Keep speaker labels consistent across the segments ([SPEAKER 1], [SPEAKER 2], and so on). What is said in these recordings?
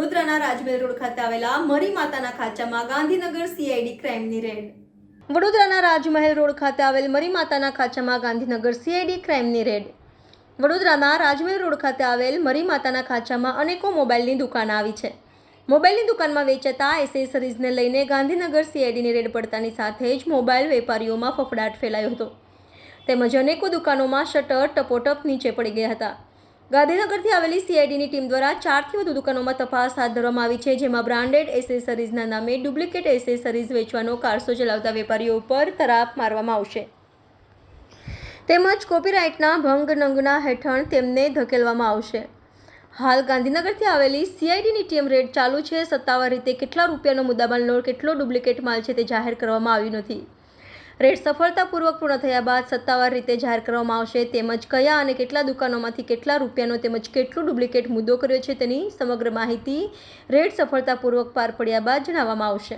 [SPEAKER 1] વડોદરાના રાજમહેલ રોડ ખાતે આવેલા મરી માતાના ખાંચામાં ગાંધીનગર સીઆઈડી ક્રાઇમની રેડ. વડોદરાના રાજમહેલ રોડ ખાતે આવેલ મરી માતાના ખાંચામાં ગાંધીનગર સીઆઈડી ક્રાઇમની રેડ. વડોદરાના રાજમહેલ રોડ ખાતે આવેલ મરી માતાના ખાંચામાં અનેકો મોબાઈલની દુકાન આવી છે. મોબાઈલની દુકાનમાં વેચાતા એસેસરીઝને લઈને ગાંધીનગર સીઆઈડીની રેડ પડતાની સાથે જ મોબાઈલ વેપારીઓમાં ફફડાટ ફેલાયો હતો તેમજ અનેકો દુકાનોમાં શટર ટપોટપ નીચે પડી ગયા હતા. ગાંધીનગરથી આવેલી સીઆઈડીની ટીમ દ્વારા 4થી વધુ દુકાનોમાં તપાસ હાથ ધરવામાં આવી છે, જેમાં બ્રાન્ડેડ એસેસરીઝના નામે ડુપ્લિકેટ એસેસરીઝ વેચવાનો કારસો ચલાવતા વેપારીઓ પર તરાપ મારવામાં આવશે તેમજ કોપીરાઇટના ભંગ નંગના હેઠળ તેમને ધકેલવામાં આવશે. હાલ ગાંધીનગરથી આવેલી સીઆઈડીની ટીમ રેડ ચાલુ છે. સત્તાવાર રીતે કેટલા રૂપિયાનો મુદ્દામાલ નોટ કેટલો ડુપ્લિકેટ માલ છે તે જાહેર કરવામાં આવ્યું નથી. રેડ સફળતાપૂર્વક પૂર્ણ થયા બાદ સત્તાવાર રીતે જાહેર કરવામાં આવશે તેમજ કયા અને કેટલા દુકાનોમાંથી કેટલા રૂપિયાનો તેમજ કેટલું ડુપ્લિકેટ મુદ્દો કર્યો છે તેની સમગ્ર માહિતી રેડ સફળતાપૂર્વક પાર પડ્યા બાદ જણાવવામાં આવશે.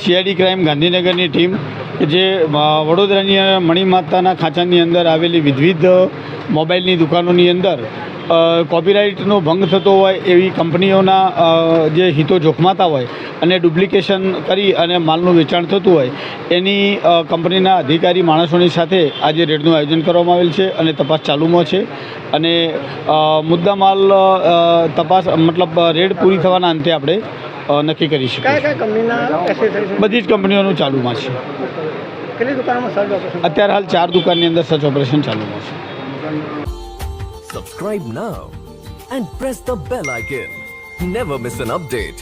[SPEAKER 2] સીઆઈડી ક્રાઇમ ગાંધીનગરની ટીમ કે જે વડોદરાની મણીમાતાના ખાંચાની અંદર આવેલી વિવિધ મોબાઈલની દુકાનોની અંદર કોપીરાઇટનો ભંગ થતો હોય એવી કંપનીઓના જે હિતો જોખમાતા હોય અને ડુપ્લિકેશન કરી અને માલનું વેચાણ થતું હોય એની કંપનીના અધિકારી માણસોની સાથે આજે રેડનું આયોજન કરવામાં આવેલ છે અને તપાસ ચાલુમાં છે અને મુદ્દામાલ તપાસ મતલબ રેડ પૂરી થવાના અંતે આપણે નક્કી કરી શકીએ. બધી જ કંપનીઓનું ચાલુમાં છે. અત્યારે હાલ 4 દુકાનની અંદર સર્ચ ઓપરેશન ચાલુમાં છે.
[SPEAKER 3] Subscribe now and press the bell icon. Never miss an update.